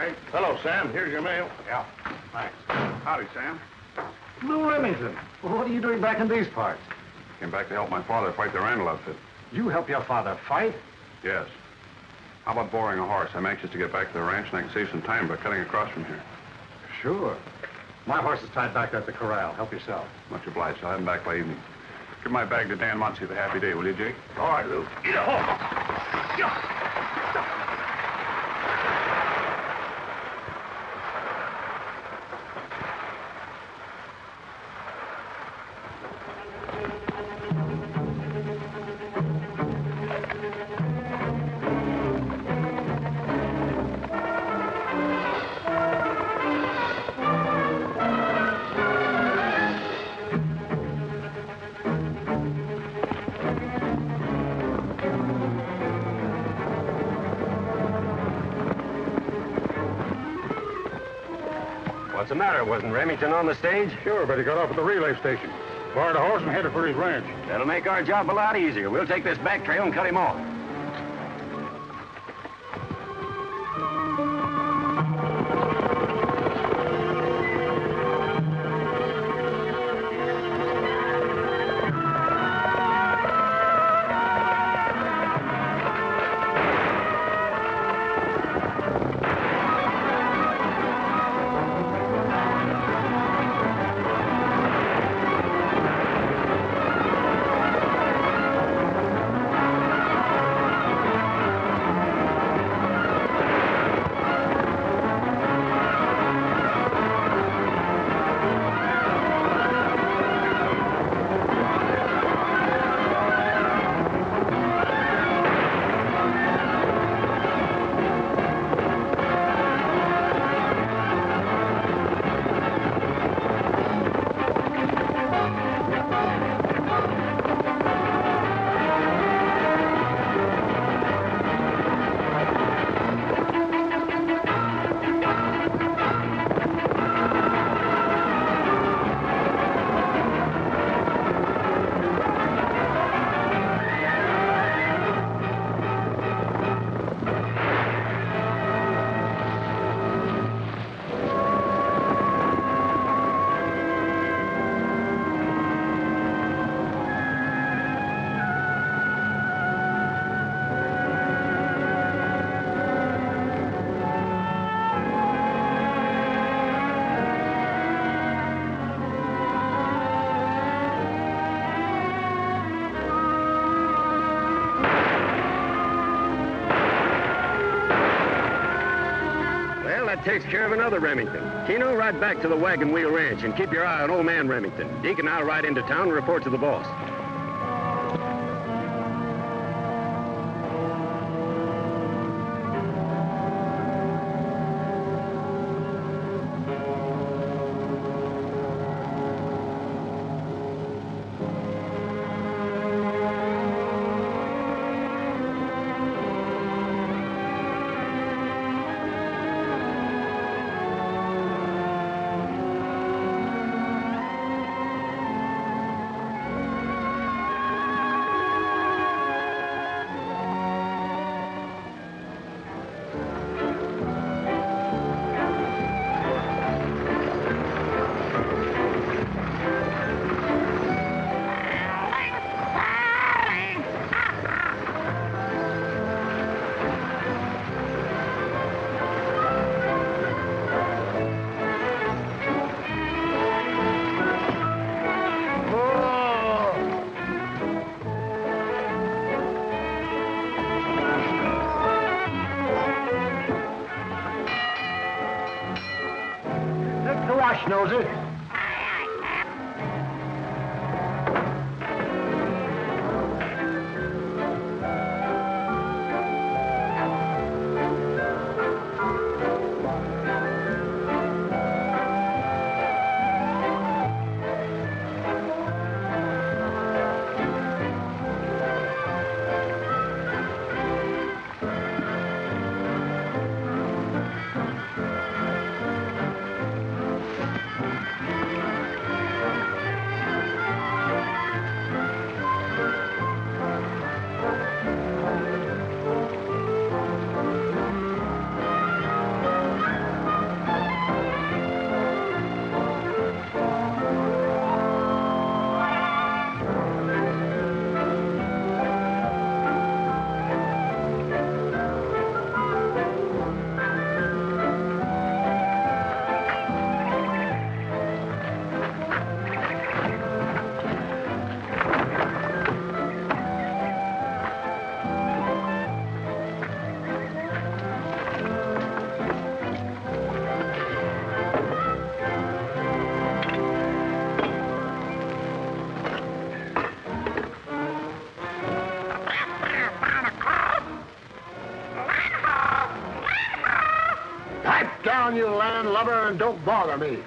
Ray. Hello, Sam. Here's your mail. Yeah, thanks. Howdy, Sam. Lew Remington. Well, what are you doing back in these parts? Came back to help my father fight the Randall outfit. You help your father fight? Yes. How about borrowing a horse? I'm anxious to get back to the ranch, and I can save some time by cutting across from here. Sure. My horse is tied back there at the corral. Help yourself. Much obliged. I'll have him back by evening. Give my bag to Dan Muncie of the Happy Day, will you, Jake? All right, Lew. What's the matter? Wasn't Remington on the stage? Sure, but he got off at the relay station. Borrowed a horse and headed for his ranch. That'll make our job a lot easier. We'll take this back trail and cut him off. That takes care of another Remington. Keno, ride back to the Wagon Wheel Ranch and keep your eye on old man Remington. Deke and I'll ride into town and report to the boss. Knows it. you landlubber, and don't bother me.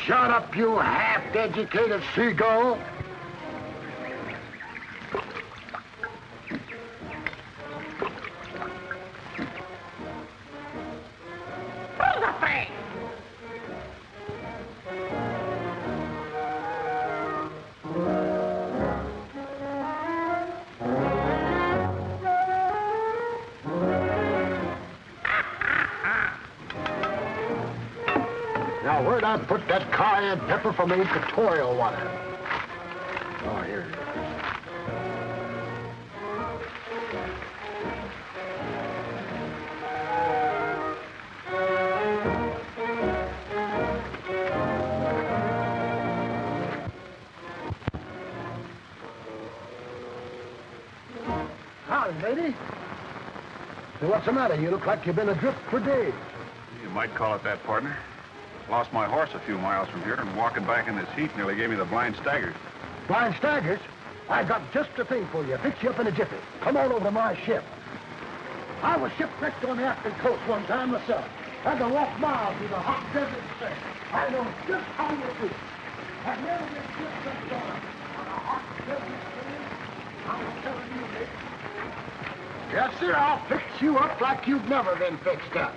Shut up, you half-educated seagull. Now, where'd I put that cayenne pepper from the equatorial water? Oh, here it is. Howdy, lady. So what's the matter? You look like you've been adrift for days. You might call it that, partner. Lost my horse a few miles from here, and walking back in this heat nearly gave me the blind staggers. Blind staggers? I've got just the thing for you. Fix you up in a jiffy. Come on over to my ship. I was shipwrecked on the African coast one time myself. Had to walk miles through the hot desert sand. I know just how you feel. I've never been shipwrecked on a hot desert sand. I'm telling you, Nick. Yes, sir, I'll fix you up like you've never been fixed up.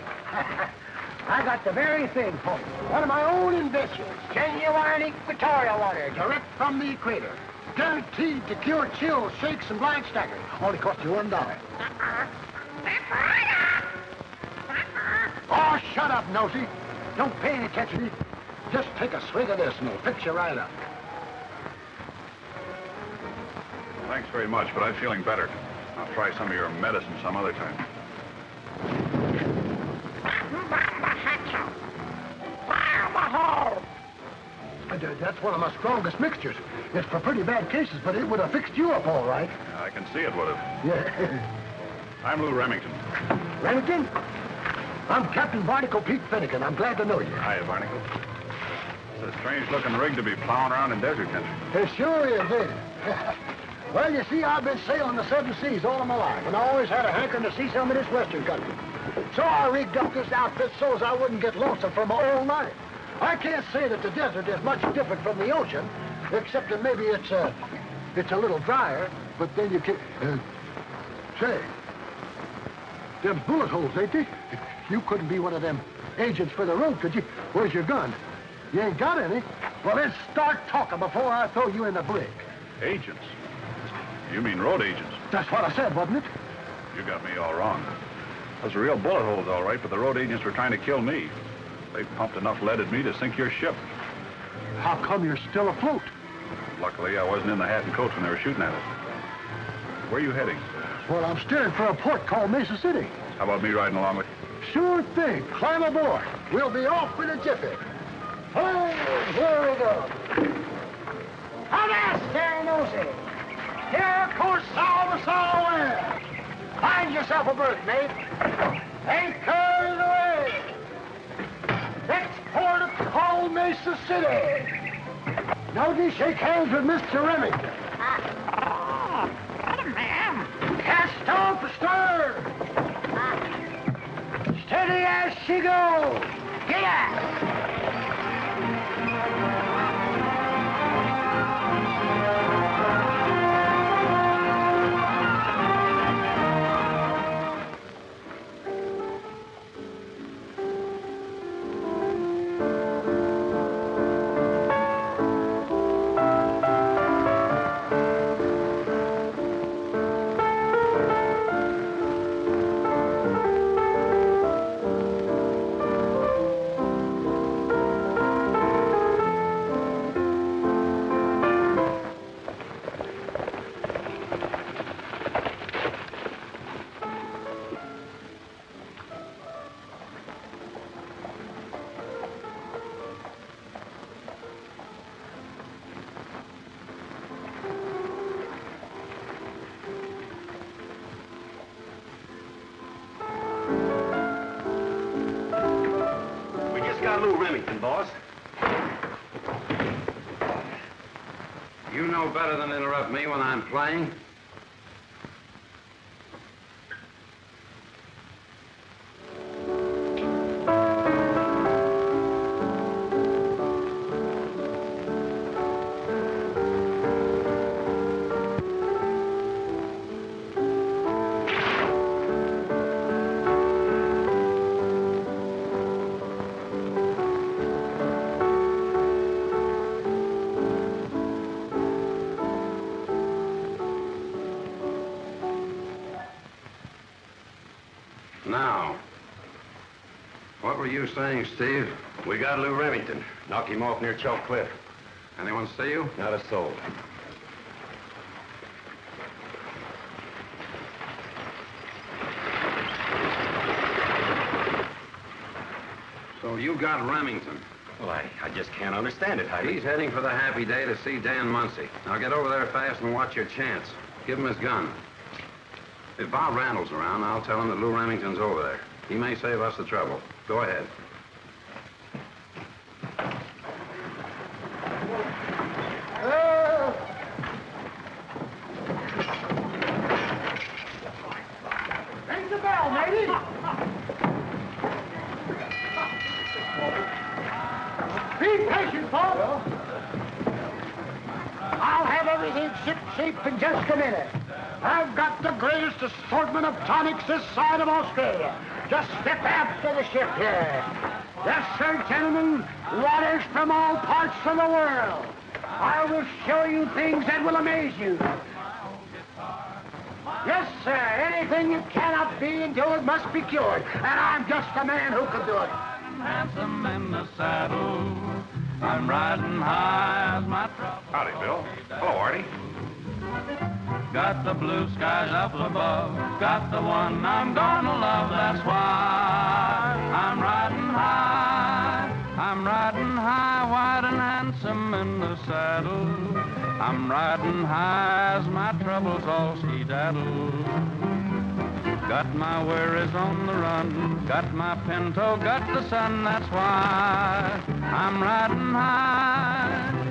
I got the very thing for you. One of my own inventions. Genuine equatorial water, direct from the equator. Guaranteed to cure chills, shakes, and blind staggers. Only cost you $1. Oh, shut up, nosy. Don't pay any attention. Just take a swig of this and it'll fix you right up. Thanks very much, but I'm feeling better. I'll try some of your medicine some other time. That's one of my strongest mixtures. It's for pretty bad cases, but it would have fixed you up all right. I can see it would have. Yeah. I'm Lew Remington. Remington? I'm Captain Barnacle Pete Finnegan. I'm glad to know you. Hiya, Barnacle. It's a strange-looking rig to be plowing around in desert country. It sure is, ain't it? Well, you see, I've been sailing the seven seas all of my life, and I always had a hankering to see some of this western country. So I rigged up this outfit so as I wouldn't get lonesome for my whole life. I can't say that the desert is much different from the ocean, except that maybe it's a little drier, but then you can... say, them bullet holes, ain't they? You couldn't be one of them agents for the road, could you? Where's your gun? You ain't got any? Well, then start talking before I throw you in the brig. Agents? You mean road agents? That's what I said, wasn't it? You got me all wrong. Those are real bullet holes, all right, but the road agents were trying to kill me. They pumped enough lead at me to sink your ship. How come you're still afloat? Luckily, I wasn't in the hat and coat when they were shooting at us. Where are you heading? Well, I'm steering for a port called Mesa City. How about me riding along with you? Sure thing. Climb aboard. We'll be off in a jiffy. Hey, here we go. How there, Stary Nosy? Here comes Salvasaur. Find yourself a berth, mate. Anchor away. Next port is called Mesa City. Nosy, shake hands with Mr. Remington. Cast off the stern. Steady as she goes. Get out. Remington, boss. You know better than to interrupt me when I'm playing. Now, what were you saying, Steve? We got Lew Remington. Knocked him off near Chalk Cliff. Anyone see you? Not a soul. So you got Remington. Well, I just can't understand it, Heidi. He's heading for the Happy Day to see Dan Muncie. Now get over there fast and watch your chance. Give him his gun. If Bob Randall's around, I'll tell him that Lew Remington's over there. He may save us the trouble. Go ahead. Ring the bell, matey. Be patient, Bob. I'll have everything ship-shape in just a minute. I've got the greatest assortment of tonics this side of Australia. Just step after the ship here. Yes, sir, gentlemen. Waters from all parts of the world. I will show you things that will amaze you. Yes, sir. Anything that cannot be endured must be cured. And I'm just the man who can do it. Handsome in the saddle, I'm riding high as my trouble. Howdy, Bill. Hello, Artie. Got the blue skies up above, got the one I'm gonna love, that's why I'm riding high. I'm riding high, wide and handsome in the saddle. I'm riding high as my troubles all skedaddle. Got my worries on the run, got my pinto, got the sun, that's why I'm riding high.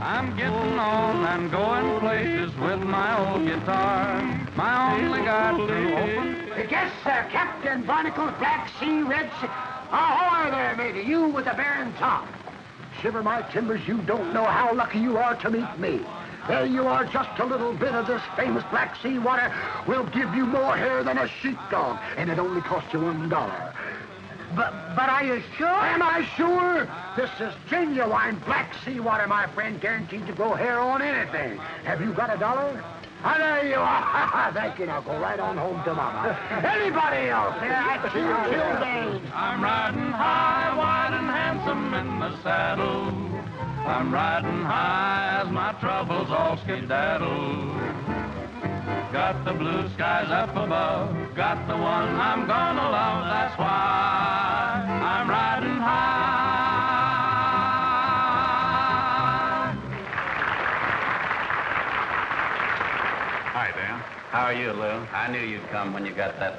I'm getting on and going places with my old guitar, my only guide to open. Yes, sir, Captain Barnacle's Black Sea Red Sea. Ahoy there, matey, you with the barren top. Shiver my timbers, you don't know how lucky you are to meet me. There you are, just a little bit of this famous Black Sea water will give you more hair than a sheepdog, and it only costs you $1. But are you sure? Am I sure? This is genuine Black Sea water, my friend, guaranteed to grow hair on anything. Have you got $1? Ah, there you are. Thank you. Now go right on home to Mama. Anybody else? Yeah, I chill Dane. I'm riding high, wide and handsome in the saddle. I'm riding high as my troubles all skedaddle. Got the blue skies up above, got the one I'm gonna love, that's why I'm riding high. Hi, Dan. How are you, Lew? I knew you'd come when you got that.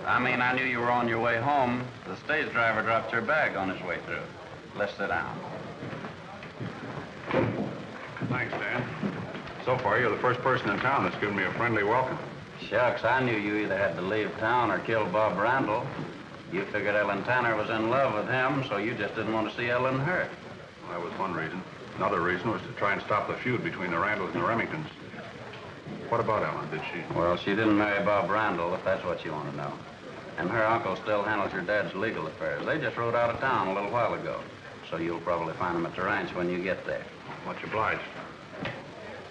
I knew you were on your way home. The stage driver dropped your bag on his way through. Let's sit down. Thanks, Dan. So far, you're the first person in town that's given me a friendly welcome. Shucks, I knew you either had to leave town or kill Bob Randall. You figured Ellen Tanner was in love with him, so you just didn't want to see Ellen hurt. Well, that was one reason. Another reason was to try and stop the feud between the Randalls and the Remingtons. What about Ellen? Did she? Well, she didn't marry Bob Randall, if that's what you want to know. And her uncle still handles your dad's legal affairs. They just rode out of town a little while ago. So you'll probably find them at the ranch when you get there. Much obliged.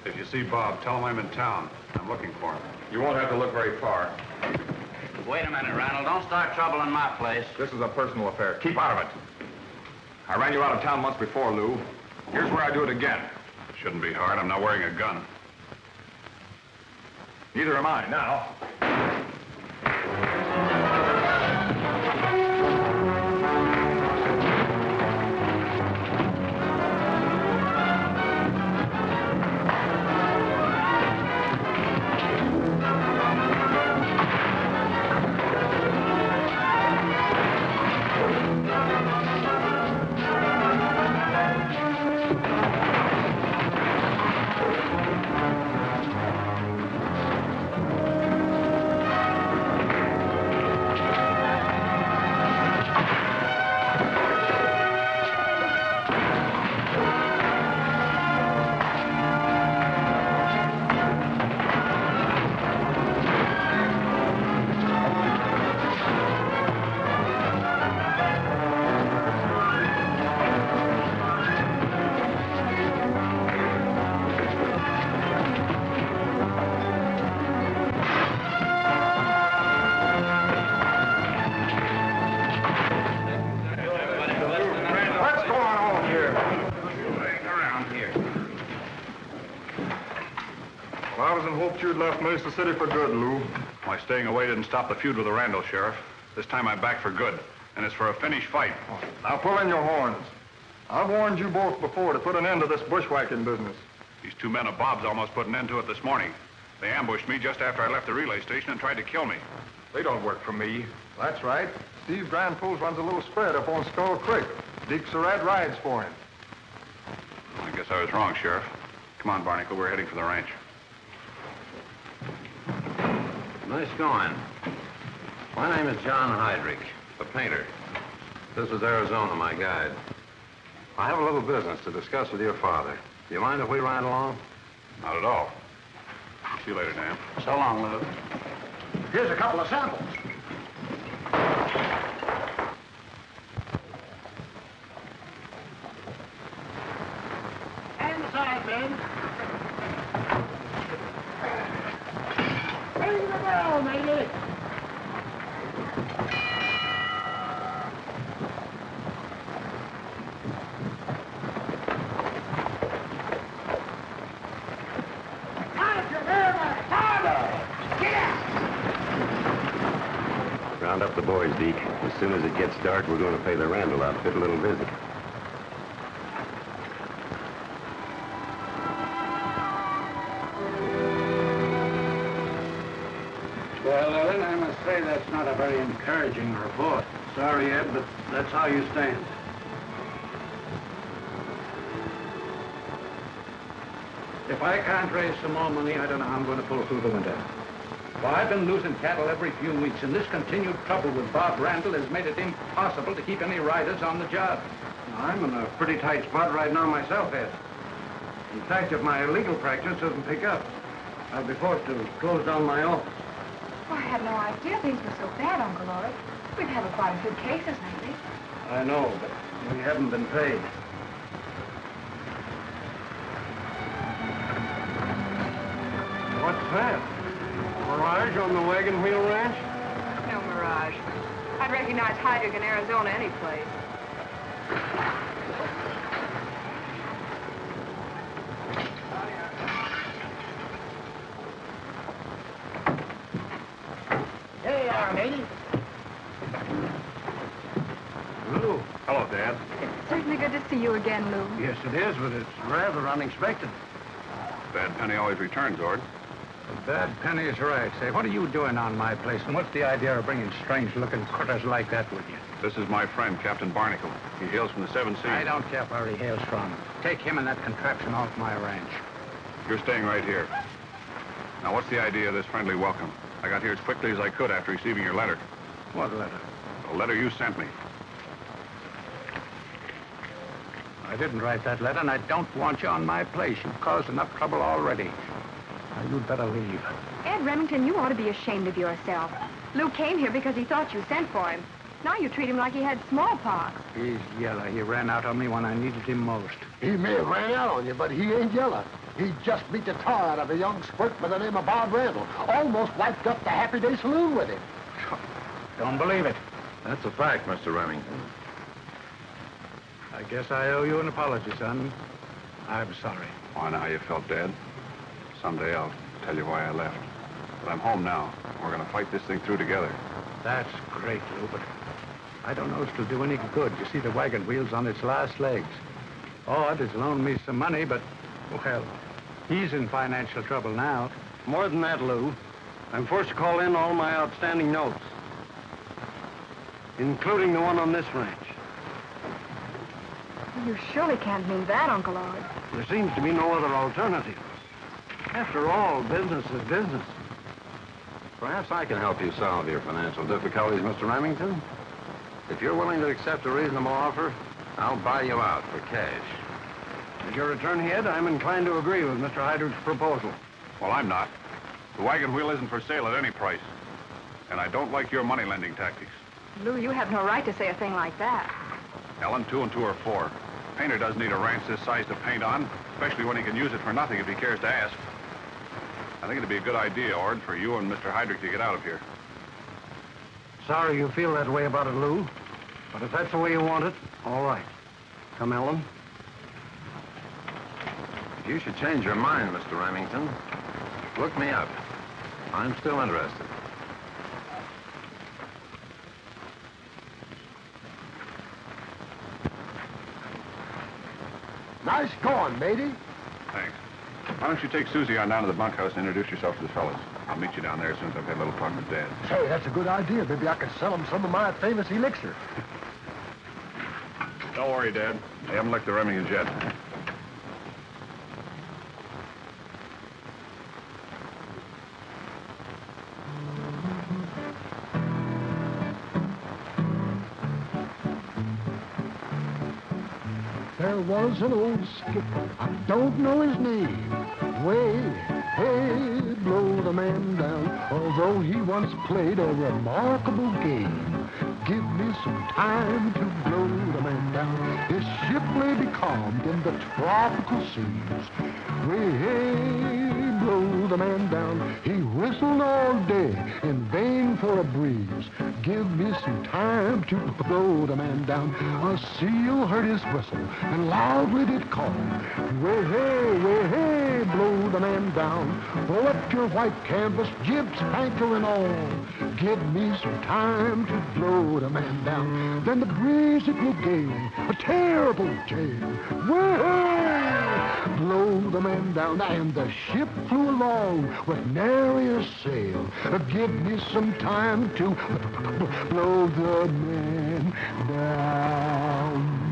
If you see Bob, tell him I'm in town. I'm looking for him. You won't have to look very far. Wait a minute, Randall. Don't start trouble in my place. This is a personal affair. Keep out of it. I ran you out of town once before, Lew. Here's where I do it again. Shouldn't be hard. I'm not wearing a gun. Neither am I now. was and hoped you'd left Mesa City for good, Lew. My staying away didn't stop the feud with the Randall, Sheriff. This time I'm back for good, and it's for a finished fight. Now pull in your horns. I've warned you both before to put an end to this bushwhacking business. These two men of Bob's almost put an end to it this morning. They ambushed me just after I left the relay station and tried to kill me. They don't work for me. That's right. Steve Grand Pools runs a little spread up on Skull Creek. Deke Surratt rides for him. I guess I was wrong, Sheriff. Come on, Barnacle, we're heading for the ranch. Nice going. My name is John Hendrick, a painter. This is Arizona, my guide. I have a little business to discuss with your father. Do you mind if we ride along? Not at all. See you later, Dan. So long, Lew. Here's a couple of samples. And the side, men. Ring the bell, matey. Round up the boys, Deke. As soon as it gets dark, we're going to pay the Randall outfit a little visit. Well, Ellen, I must say that's not a very encouraging report. Sorry, Ed, but that's how you stand. If I can't raise some more money, I don't know how I'm going to pull through the winter. Well, I've been losing cattle every few weeks, and this continued trouble with Bob Randall has made it impossible to keep any riders on the job. I'm in a pretty tight spot right now myself, Ed. In fact, if my illegal practice doesn't pick up, I'll be forced to close down my office. Oh, I had no idea things were so bad, Uncle Lloyd. We've had quite a few cases lately. I know, but we haven't been paid. What's that? Mirage on the Wagon Wheel Ranch? No mirage. I'd recognize Hendrick in Arizona any place. Here you are, matey. Lew. Hello, Dad. It's certainly good to see you again, Lew. Yes, it is, but it's rather unexpected. Bad Penny always returns, Ord. Bad Penny is right. Say, what are you doing on my place, and what's the idea of bringing strange-looking critters like that with you? This is my friend, Captain Barnacle. He hails from the Seven Seas. I don't care where he hails from. Take him and that contraption off my ranch. You're staying right here. Now, what's the idea of this friendly welcome? I got here as quickly as I could after receiving your letter. What letter? The letter you sent me. I didn't write that letter, and I don't want you on my place. You've caused enough trouble already. Now, you'd better leave. Ed Remington, you ought to be ashamed of yourself. Lew came here because he thought you sent for him. Now you treat him like he had smallpox. He's yellow. He ran out on me when I needed him most. He may have ran out on you, but he ain't yellow. He just beat the tar out of a young squirt by the name of Bob Randall. Almost wiped up the Happy Day Saloon with him. Don't believe it. That's a fact, Mr. Remington. I guess I owe you an apology, son. I'm sorry. Oh, I know how you felt, Dad. Someday I'll tell you why I left. But I'm home now. We're going to fight this thing through together. That's great, Lew, but I don't know if it'll do any good. You see, the wagon wheel's on its last legs. Ord has loaned me some money, but, well, he's in financial trouble now. More than that, Lew. I'm forced to call in all my outstanding notes, including the one on this ranch. You surely can't mean that, Uncle Lloyd. There seems to be no other alternative. After all, business is business. Perhaps I can help you solve your financial difficulties, Mr. Remington. If you're willing to accept a reasonable offer, I'll buy you out for cash. As your attorney, Ed, I'm inclined to agree with Mr. Hendrick's proposal. Well, I'm not. The wagon wheel isn't for sale at any price. And I don't like your money-lending tactics. Lew, you have no right to say a thing like that. Ellen, 2 and 2 are 4. Painter doesn't need a ranch this size to paint on, especially when he can use it for nothing if he cares to ask. I think it'd be a good idea, Ord, for you and Mr. Hendrick to get out of here. Sorry you feel that way about it, Lew. But if that's the way you want it, all right. Come, Ellen. If you should change your mind, Mr. Remington, Look me up. I'm still interested. Nice going, matey. Thanks. Why don't you take Susie on down to the bunkhouse and introduce yourself to the fellas? I'll meet you down there as soon as I've had a little talk with Dad. Say, that's a good idea. Maybe I can sell him some of my famous elixir. Don't worry, Dad. I haven't licked the Remingtons yet. There was an old skipper, I don't know his name. Way, hey, blow the man down, although he once played a remarkable game. Give me some time to blow the man down. His ship lay becalmed in the tropical seas. Way, hey, blow the man down. He whistled all day in vain for a breeze. Give me some time to blow the man down. A seal heard his whistle and loudly did call. Way, hey, blow the man down. Pull up your white canvas, jibs, anchor, and all. Give me some time to blow the man down. Then the breeze it blew gaily, a terrible gale. Way, hey, blow the man down. And the ship flew along with nary a sail. Give me some time to blow the man down.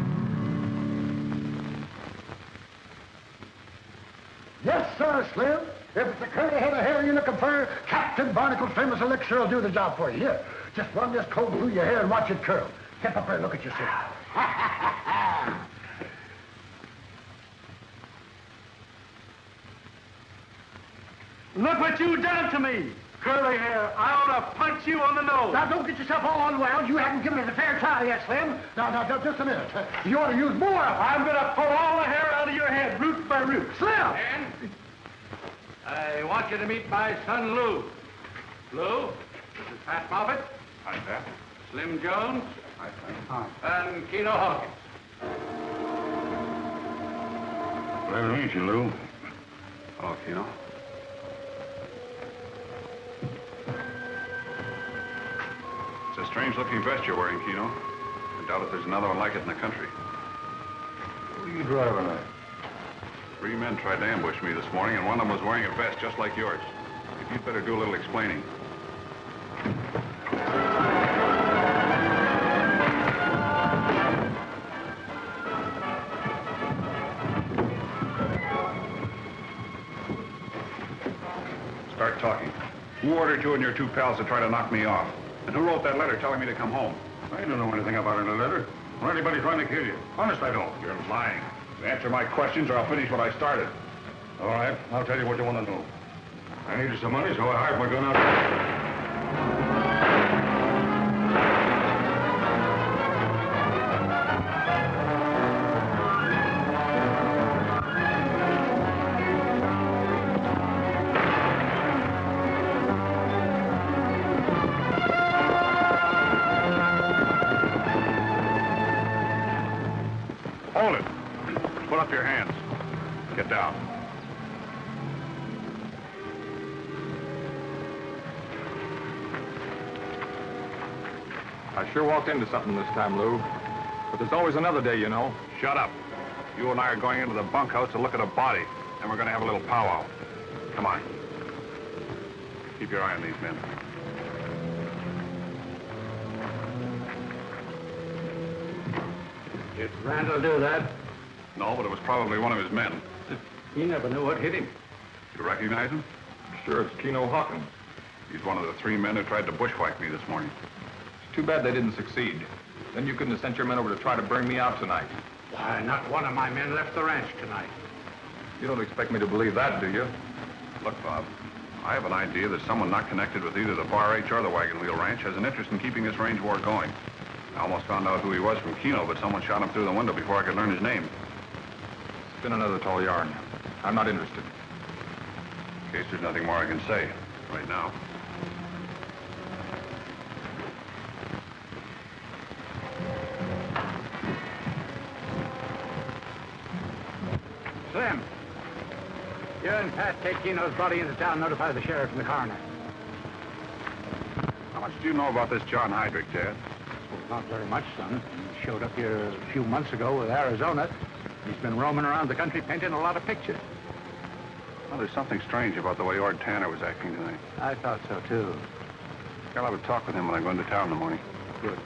Yes, sir, Slim. If it's a curly head of hair you're looking for, Captain Barnacle's famous elixir will do the job for you. Here, just run this comb through your hair and watch it curl. Step up there and look at yourself. Look what you done to me. Curly hair, I ought to punch you on the nose. Now, don't get yourself all unwound. You haven't given it a fair try yet, Slim. Now, just a minute. You ought to use more of it. I'm going to pull all the hair out of your head, root by root. Slim! And I want you to meet my son, Lew. Lew, this is Pat Moffett. Hi, Pat. Slim Jones. Hi, Pat. And Keno Hawkins. Glad to meet you, Lew. Hello, Keno. It's a strange-looking vest you're wearing, Keno. I doubt if there's another one like it in the country. What are you driving at? 3 men tried to ambush me this morning, and one of them was wearing a vest just like yours. If you'd better do a little explaining. Start talking. Who ordered you and your 2 pals to try to knock me off? And who wrote that letter telling me to come home? I don't know anything about any letter. Or anybody trying to kill you. Honest, I don't. You're lying. Answer my questions or I'll finish what I started. All right, I'll tell you what you want to know. I needed some money, so I hired my gun out. Hold it. Put up your hands. Get down. I sure walked into something this time, Lew. But there's always another day, you know. Shut up. You and I are going into the bunkhouse to look at a body, and we're going to have a little powwow. Come on. Keep your eye on these men. Did Randall do that? No, but it was probably one of his men. He never knew what hit him. You recognize him? Sure, it's Keno Hawkins. He's one of the 3 men who tried to bushwhack me this morning. It's too bad they didn't succeed. Then you couldn't have sent your men over to try to bring me out tonight. Why, not one of my men left the ranch tonight. You don't expect me to believe that, do you? Look, Bob, I have an idea that someone not connected with either the Bar H or the Wagon Wheel Ranch has an interest in keeping this range war going. I almost found out who he was from Keno, but someone shot him through the window before I could learn his name. It's been another tall yarn. I'm not interested. In case there's nothing more I can say right now. Slim. You and Pat take Keno's body into town, notify the sheriff and the coroner. How much do you know about this John Hendrick, Dad? Well, not very much, son. He showed up here a few months ago with Arizona. He's been roaming around the country painting a lot of pictures. Well, there's something strange about the way Ord Tanner was acting tonight. I thought so, too. I'll have a talk with him when I go into town in the morning. Good.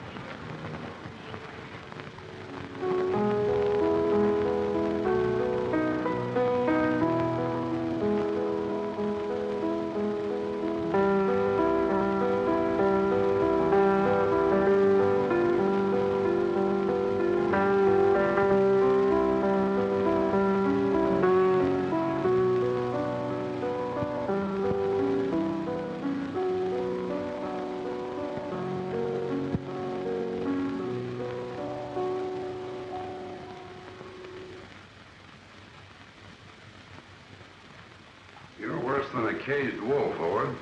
You're worse than a caged wolf, Ord.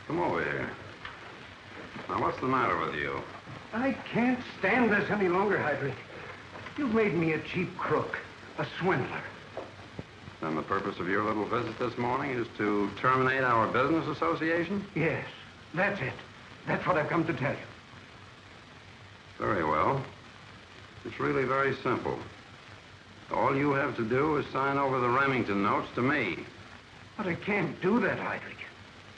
Come over here. Now, what's the matter with you? I can't stand this any longer, Hendrick. You've made me a cheap crook, a swindler. And the purpose of your little visit this morning is to terminate our business association? Yes, that's it. That's what I've come to tell you. Very well. It's really very simple. All you have to do is sign over the Remington notes to me. But I can't do that, Hendrick.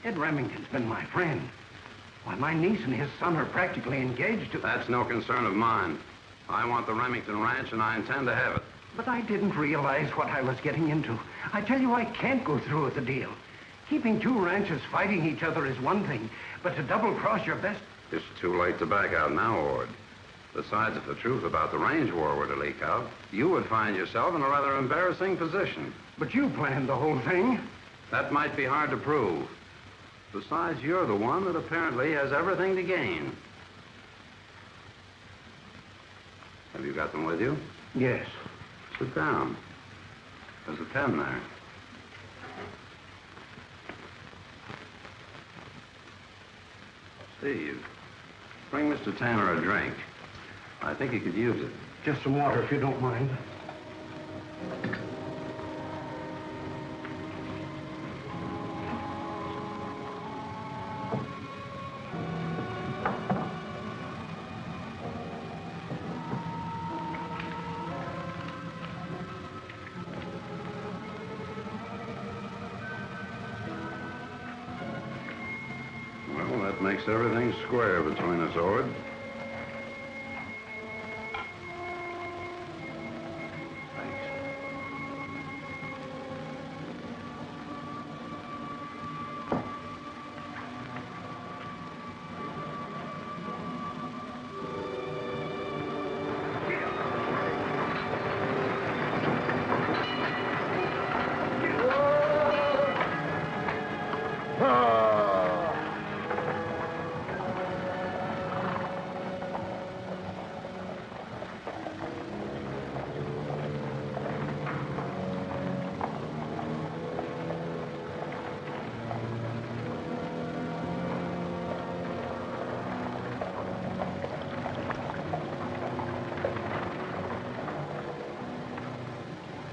Ed Remington's been my friend. Why, my niece and his son are practically engaged to... That's no concern of mine. I want the Remington ranch, and I intend to have it. But I didn't realize what I was getting into. I tell you, I can't go through with the deal. Keeping two ranches fighting each other is one thing, but to double-cross your best... It's too late to back out now, Ord. Besides, if the truth about the range war were to leak out, you would find yourself in a rather embarrassing position. But you planned the whole thing. That might be hard to prove. Besides, you're the one that apparently has everything to gain. Have you got them with you? Yes. Sit down. There's a pen there. Steve, bring Mr. Tanner a drink. I think he could use it. Just some water, if you don't mind. Well, that makes everything square between us, Ord.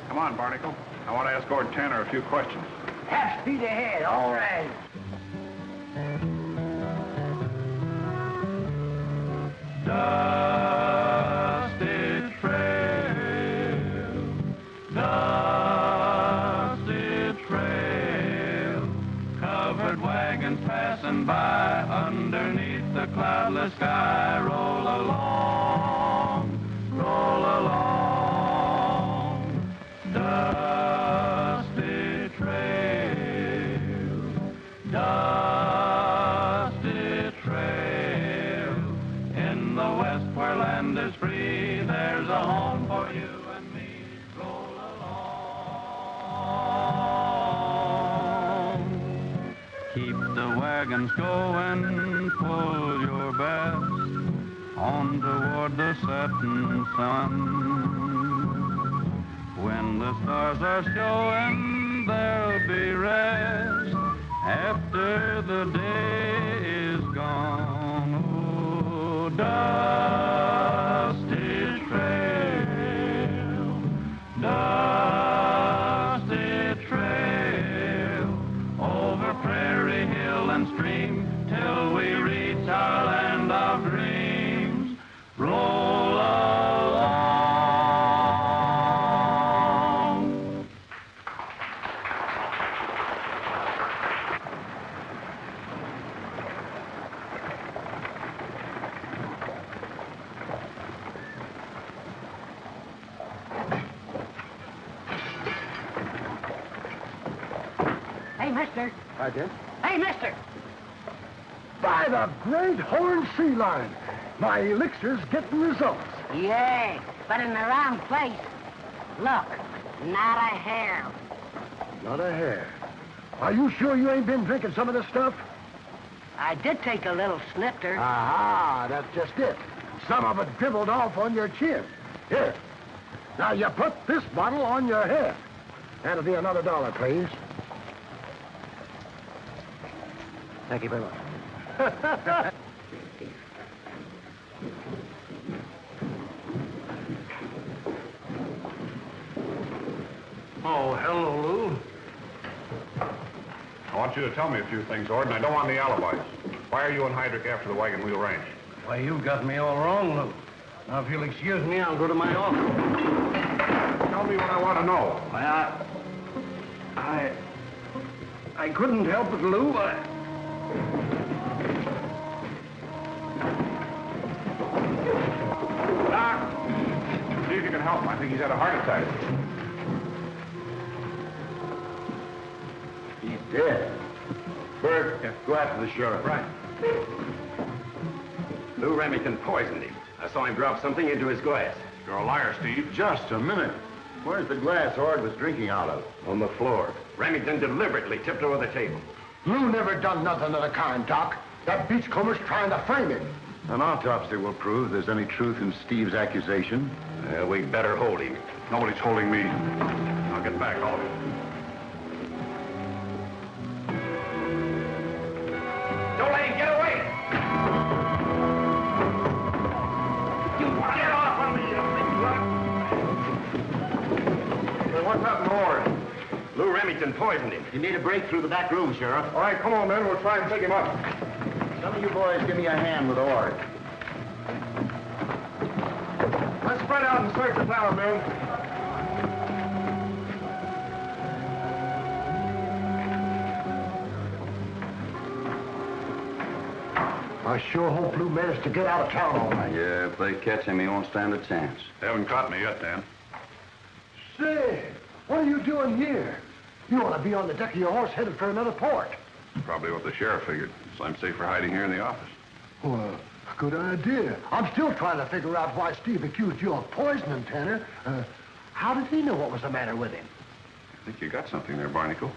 Come on, Barnacle. I want to ask Ord Tanner a few questions. Half speed ahead, all right. Dusty trail, dusty trail, covered wagons passing by underneath the cloudless sky. Roll along, roll along, dusty trail, dusty trail. In the west where land is free, there's a home for you and me. Roll along. Keep the wagons going, pull your best on toward the setting sun. When the stars are showing, there'll be rest after the day is gone. Oh, dusty trail, dusty trail. Hey, mister. I did. Hey, mister. By the great horn sea line, my elixir's getting results. Yeah, but in the wrong place. Look, not a hair. Not a hair. Are you sure you ain't been drinking some of this stuff? I did take a little snifter. Aha, that's just it. Some of it dribbled off on your chin. Here. Now, you put this bottle on your head. That'll be another $1, please. Thank you very much. Oh, hello, Lew. I want you to tell me a few things, Ord, and I don't want any alibis. Why are you and Hendrick after the Wagon Wheel Ranch? Why, you got me all wrong, Lew. Now, if you'll excuse me, I'll go to my office. Tell me what I want to know. Well, I couldn't help it, Lew. Doc, see if you can help him. I think he's had a heart attack. He's dead. Bert, go after the sheriff. Right. Lew Remington poisoned him. I saw him drop something into his glass. You're a liar, Steve. Just a minute. Where's the glass Ord was drinking out of? On the floor. Remington deliberately tipped over the table. You never done nothing of the kind, Doc. That beachcomber's trying to frame him. An autopsy will prove there's any truth in Steve's accusation. We'd better hold him. Nobody's holding me. I'll get back, all of you. Don't let him get away! You get off of me, you big Hey, what's happened to Ord? Lew Remington poisoned him. You need a break through the back room, Sheriff. All right, come on, men. We'll try and take him up. Some of you boys give me a hand with Ord. Let's spread out and search the town, men. I sure hope Lou managed to get out of town all right. Yeah, if they catch him, he won't stand a chance. They haven't caught me yet, Dan. Say, what are you doing here? You ought to be on the deck of your horse headed for another port. Probably what the sheriff figured. So I'm safer hiding here in the office. Well, good idea. I'm still trying to figure out why Steve accused you of poisoning Tanner. How did he know what was the matter with him? I think you got something there, Barnacle.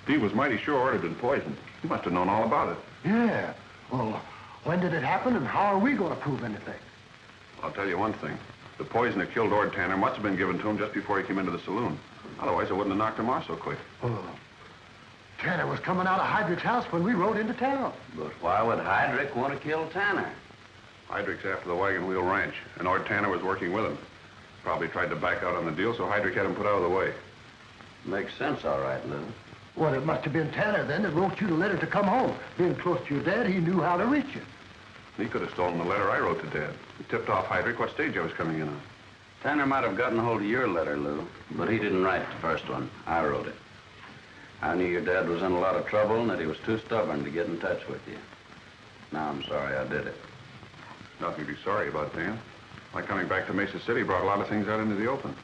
Steve was mighty sure Ord had been poisoned. He must have known all about it. Yeah. Well, when did it happen, and how are we going to prove anything? I'll tell you one thing. The poison that killed Ord Tanner must have been given to him just before he came into the saloon. Otherwise, it wouldn't have knocked him off so quick. Oh. Tanner was coming out of Hendrick's house when we rode into town. But why would Hendrick want to kill Tanner? Hendrick's after the Wagon Wheel Ranch, and Ord Tanner was working with him. Probably tried to back out on the deal, so Hendrick had him put out of the way. Makes sense, all right, Lew. Well, it must have been Tanner, then, that wrote you the letter to come home. Being close to your dad, he knew how to reach you. He could have stolen the letter I wrote to Dad. He tipped off Hendrick what stage I was coming in on. Tanner might have gotten hold of your letter, Lew, but he didn't write the first one. I wrote it. I knew your dad was in a lot of trouble and that he was too stubborn to get in touch with you. Now I'm sorry I did it. Nothing to be sorry about, Dan. My coming back to Mesa City brought a lot of things out into the open.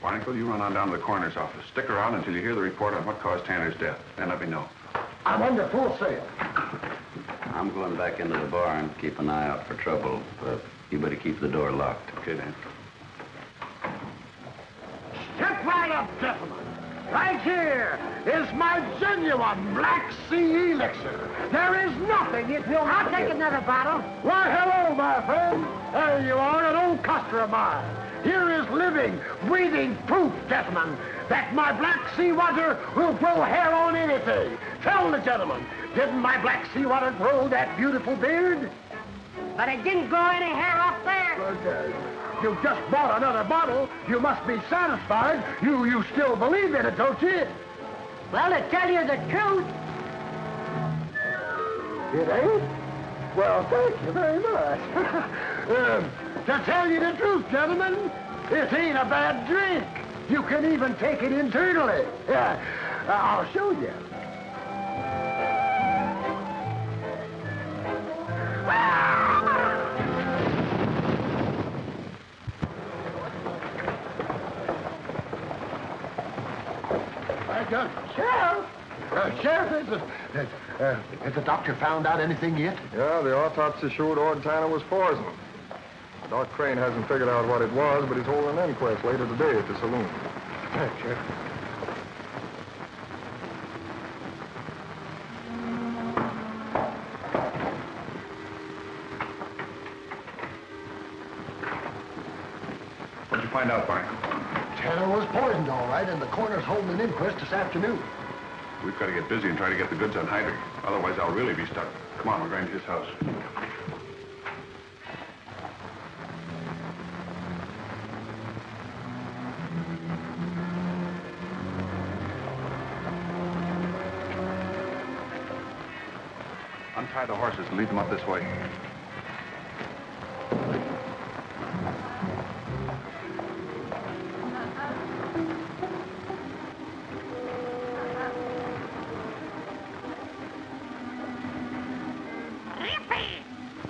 Barnacle, you run on down to the coroner's office. Stick around until you hear the report on what caused Tanner's death. Then let me know. I'm under full sail. I'm going back into the bar and keep an eye out for trouble, but you better keep the door locked. Okay, Dan. Step right up, gentlemen. Right here is my genuine Black Sea elixir. There is nothing it will not I'll take do. another bottle. Why, hello, my friend. There you are, an old customer of mine. Here is living, breathing proof, gentlemen, that my Black Sea water will grow hair on anything. Tell the gentleman, didn't my Black Sea water grow that beautiful beard? But it didn't grow any hair up there. You just bought another bottle. You must be satisfied. You still believe in it, don't you? Well, to tell you the truth, It ain't? Well, thank you very much. To tell you the truth, gentlemen, it ain't a bad drink. You can even take it internally. Yeah, I'll show you. I got Sheriff. Sheriff, has the doctor found out anything yet? Yeah, the autopsy showed Ortana was poisoned. Doc Crane hasn't figured out what it was, but he's holding an inquest later today at the saloon. Thanks, Sheriff. What'd you find out, Barney? Tanner was poisoned, all right, and the coroner's holding an inquest this afternoon. We've got to get busy and try to get the goods on Hendrick. Otherwise, I'll really be stuck. Come on, we're going to his house. Untie the horses and lead them up this way.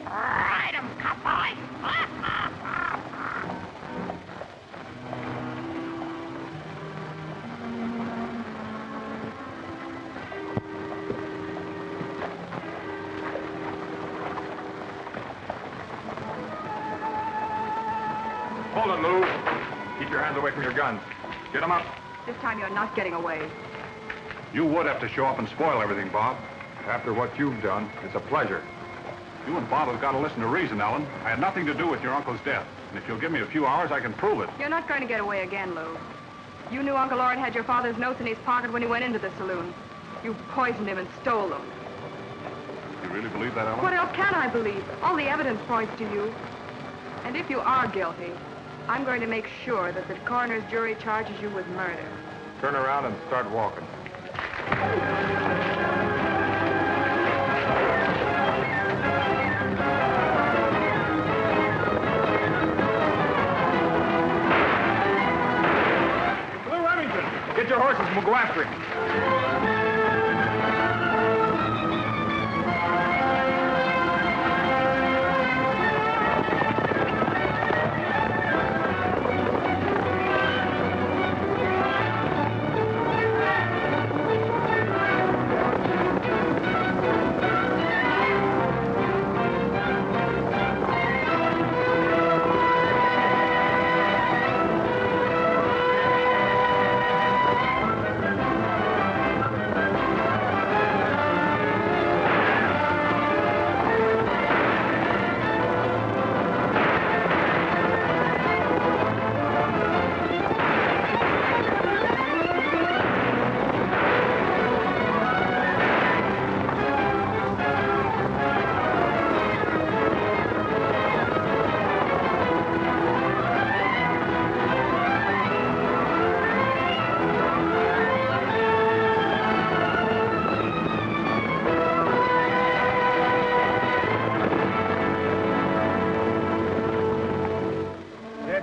Ride 'em, cowboy! Hold it, Lew. Keep your hands away from your guns. Get them up. This time you're not getting away. You would have to show up and spoil everything, Bob. After what you've done, it's a pleasure. You and Bob have got to listen to reason, Ellen. I had nothing to do with your uncle's death. And if you'll give me a few hours, I can prove it. You're not going to get away again, Lew. You knew Uncle Ord had your father's notes in his pocket when he went into the saloon. You poisoned him and stole them. You really believe that, Ellen? What else can I believe? All the evidence points to you. And if you are guilty, I'm going to make sure that the coroner's jury charges you with murder. Turn around and start walking. Lew Remington, get your horses and we'll go after him.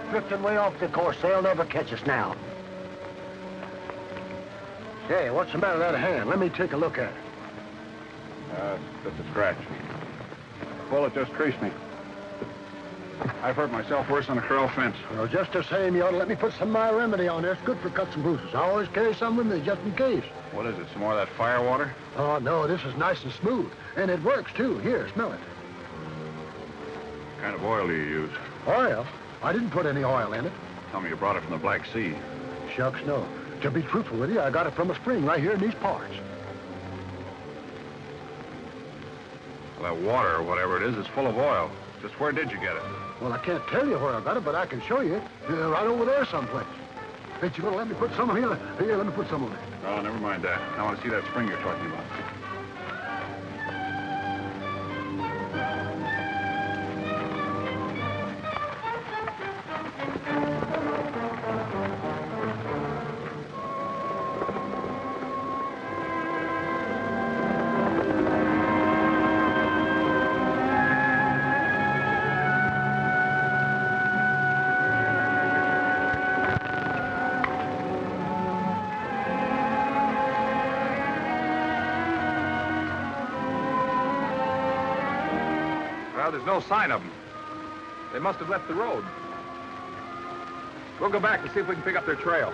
Drifting way off the course. They'll never catch us now. Hey, what's the matter with that hand? Let me take a look at it. Just a scratch. Bullet just creased me. I've hurt myself worse than a corral fence. Well, just the same, you ought to let me put some of my remedy on there. It's good for cuts and bruises. I always carry some with me just in case. What is it, some more of that fire water? Oh, no, this is nice and smooth. And it works, too. Here, smell it. What kind of oil do you use? Oil? I didn't put any oil in it. Tell me you brought it from the Black Sea. Shucks, no. To be truthful with you, I got it from a spring right here in these parts. Well, that water or whatever it is full of oil. Just where did you get it? Well, I can't tell you where I got it, but I can show you. Right over there someplace. Ain't you gonna let me put some here? Here, let me put some on there. Oh, never mind that. I want to see that spring you're talking about. Well, there's no sign of them. They must have left the road. We'll go back and see if we can pick up their trail.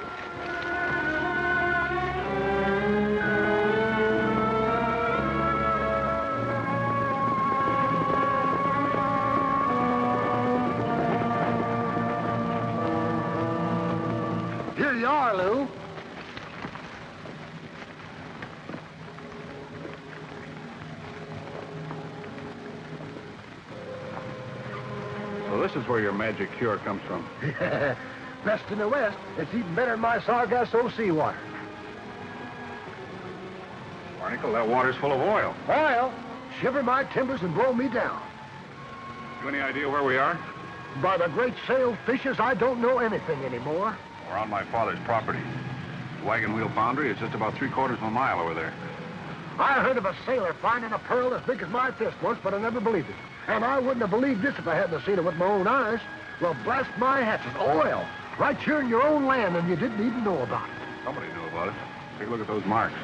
Here you are, Lew. So this is where your magic cure comes from. Best in the West. It's even better than my Sargasso seawater. Barnacle, that water's full of oil. Oil? Shiver my timbers and blow me down. You any idea where we are? By the great sailed fishes, I don't know anything anymore. We're on my father's property. The wagon wheel foundry is just about 3/4 of a mile over there. I heard of a sailor finding a pearl as big as my fist once, but I never believed it. And I wouldn't have believed this if I hadn't seen it with my own eyes. Well, blast my hatches. Oil. Right here in your own land, and you didn't even know about it. Somebody knew about it. Take a look at those marks.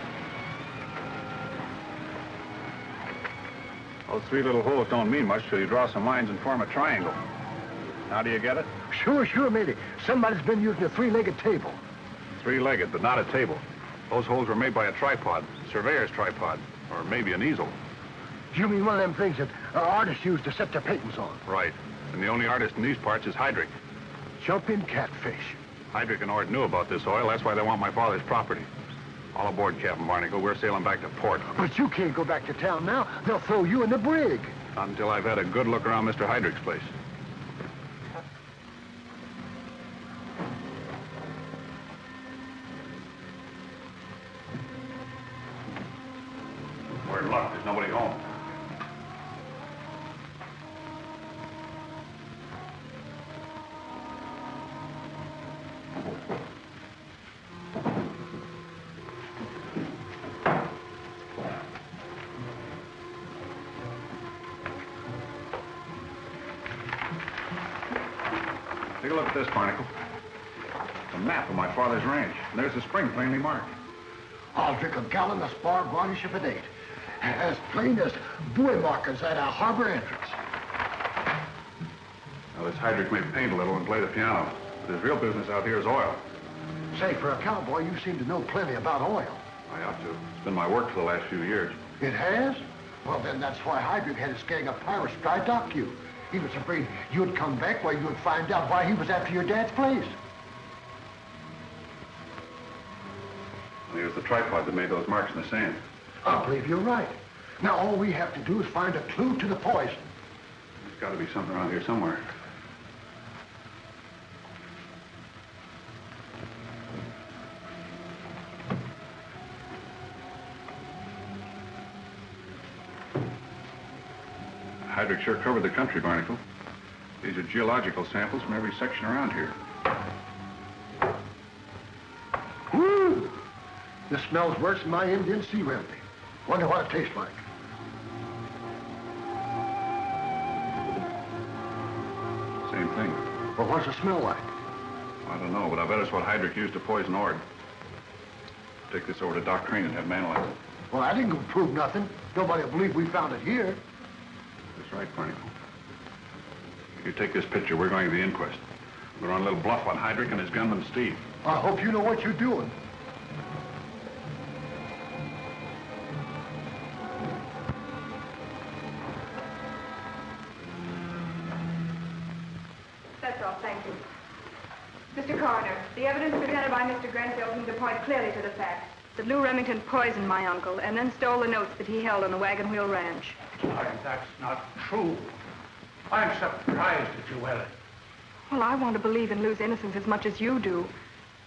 Those 3 little holes don't mean much till you draw some lines and form a triangle. Now do you get it? Sure, matey. Somebody's been using a 3-legged table. 3-legged, but not a table. Those holes were made by a tripod, surveyor's tripod, or maybe an easel. You mean one of them things that artists use to set their paintings on? Right. And the only artist in these parts is Hendrick. Jumping catfish. Hendrick and Ord knew about this oil. That's why they want my father's property. All aboard, Captain Barnacle. We're sailing back to port. But you can't go back to town now. They'll throw you in the brig. Not until I've had a good look around Mr. Hendrick's place. We're in luck. There's nobody home. Take a look at this, Barnacle. It's a map of my father's ranch. And there's the spring plainly marked. I'll drink a gallon of spar garnish if it ain't. As plain as buoy markers at a harbor entrance. Now, this Hendrick may paint a little and play the piano. But his real business out here is oil. Say, for a cowboy, you seem to know plenty about oil. I ought to. It's been my work for the last few years. It has? Well, then that's why Hendrick had his gang of pirates dry dock you. He was afraid you'd come back where you'd find out why he was after your dad's place. And here's the tripod that made those marks in the sand. I believe you're right. Now all we have to do is find a clue to the poison. There's got to be something around here somewhere. Hendrick sure covered the country, Barnacle. These are geological samples from every section around here. Woo! This smells worse than my Indian sea remedy. Wonder what it tastes like. Same thing. Well, what's it smell like? I don't know, but I bet it's what Hendrick used to poison Ord. Take this over to Doc Crane and have him analyze it. Well, that ain't gonna prove nothing. Nobody will believe we found it here. That's right, Barnacle. You take this picture, we're going to the inquest. We're on a little bluff on Hendrick and his gunman, Steve. I hope you know what you're doing. That's all, thank you. Mr. Coroner, the evidence presented by Mr. Grenfell seems to point clearly to the fact that Lew Remington poisoned my uncle and then stole the notes that he held on the Wagon Wheel Ranch. That's not true. I'm surprised at you, Ellen. Well, I want to believe in Lew's innocence as much as you do.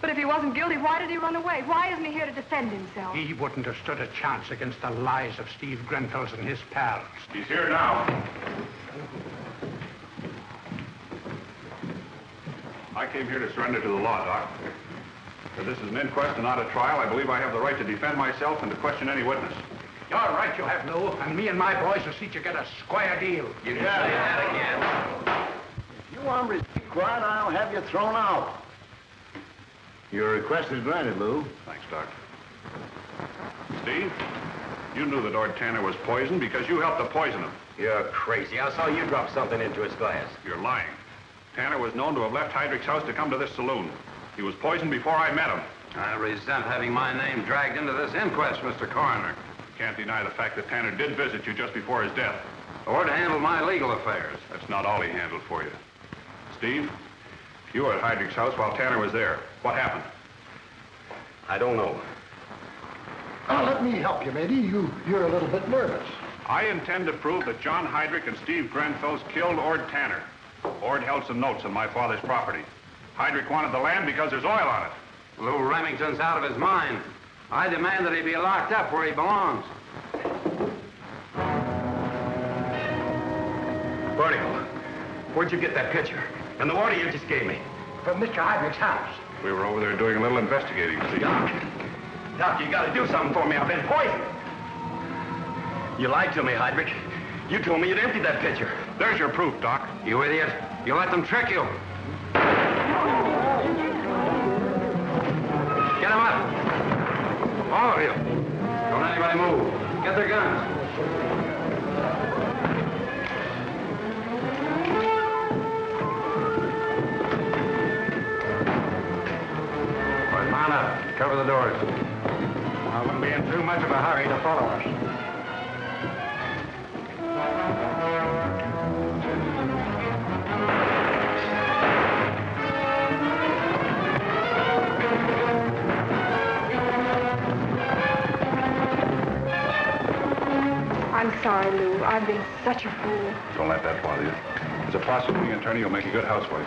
But if he wasn't guilty, why did he run away? Why isn't he here to defend himself? He wouldn't have stood a chance against the lies of Steve Grenfell's and his pals. He's here now. I came here to surrender to the law, Doc. If this is an inquest and not a trial, I believe I have the right to defend myself and to question any witness. You're right, you have, Lew. And me and my boys will see you get a square deal. You can say that again. If you want to be quiet, I'll have you thrown out. Your request is granted, Lew. Thanks, Doc. Steve, you knew that Ord Tanner was poisoned because you helped to poison him. You're crazy. I saw you drop something into his glass. You're lying. Tanner was known to have left Hendrick's house to come to this saloon. He was poisoned before I met him. I resent having my name dragged into this inquest, Mr. Coroner. Can't deny the fact that Tanner did visit you just before his death. Or to handle my legal affairs. That's not all he handled for you. Steve, You were at Heydrich's house while Tanner was there. What happened? I don't know. Let me help you, matey. You're a little bit nervous. I intend to prove that John Hendrick and Steve Grenfell's killed Ord Tanner. Ord held some notes on my father's property. Hendrick wanted the land because there's oil on it. Lew Remington's out of his mind. I demand that he be locked up where he belongs. Vertical, where'd you get that picture? And the order you just gave me? From Mr. Hendrick's house. We were over there doing a little investigating, Steve. Doc, you gotta do something for me. I've been poisoned. You lied to me, Hendrick. You told me you'd empty that pitcher. There's your proof, Doc. You idiot. You let them trick you. Get him up. All of you. Don't anybody move. Get their guns. All right, mount up. Cover the doors. I wouldn't be in too much of a hurry to follow us. I'm sorry, Lew. I've been such a fool. Don't let that bother you. As a prosecuting attorney, you'll make a good housewife.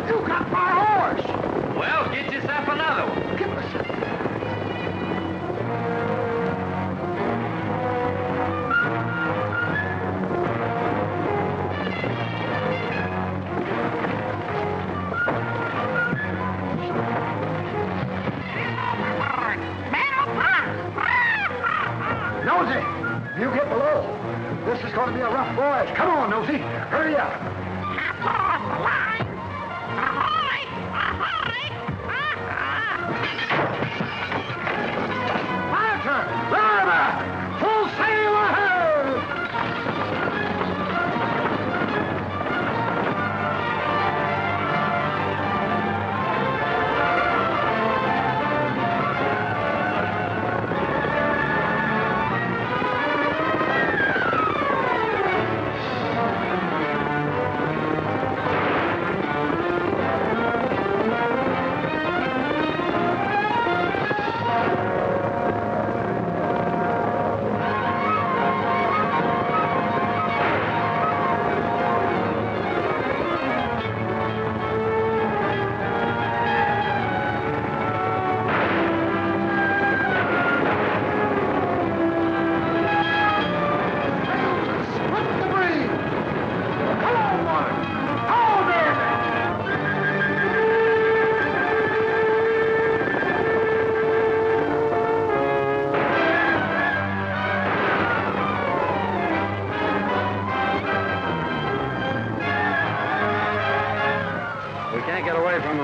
You got my horse! Well, get yourself another one. Give us a... Nosy, you get below. This is going to be a rough voyage. Come on, Nosy. Hurry up. My turn. Larboard. Full sail ahead.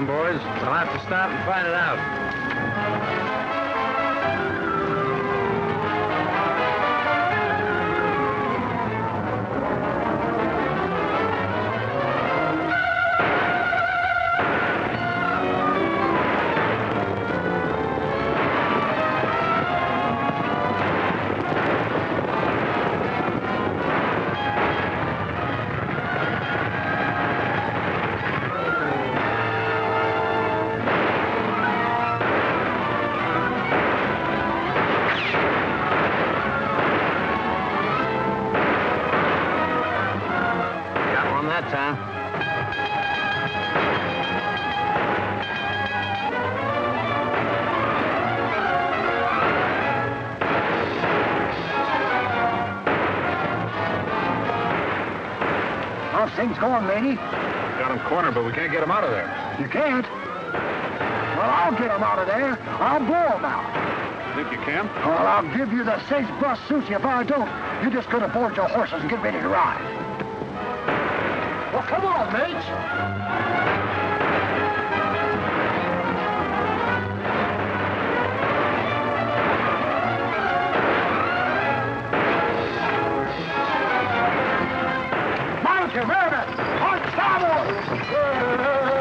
boys. We'll have to stop and find it out. Time. How's things going, lady? Got him cornered, but we can't get him out of there. You can't? Well, I'll get him out of there. I'll blow him out. Think you can? Well, I'll give you the sagebrush sushi if I don't. You just go to board your horses and get ready to ride. Well, come on, mates. Mount your merriment! On starboard!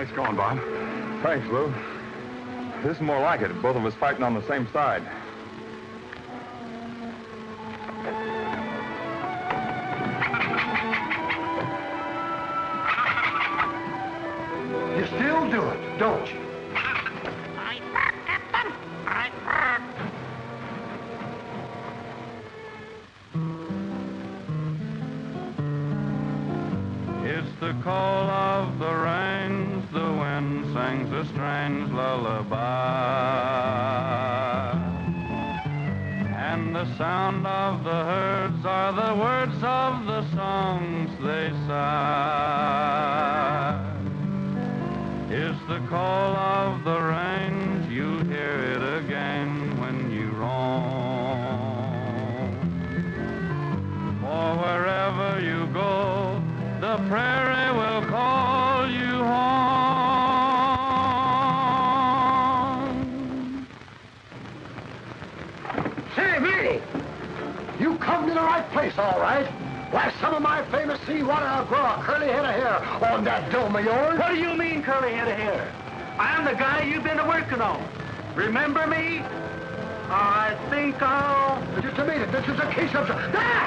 Nice going, Bob. Thanks, Lew. This is more like it. Both of us fighting on the same side. You still do it, don't you? Right back, Captain. Right back. It's the call of the rains, the wind sings a strange lullaby. And the sound of the herds are the words of the songs they sigh. It's the call of the range, you hear it again when you roam. For wherever you go, the prairie will call you home. Say, me! You come to the right place, all right. Why, some of my famous seawater will grow a curly head of hair on that dome of yours. What do you mean, curly head of hair? I'm the guy you've been working on. Remember me? I think I'll... Just a minute. This is a case of... Ah!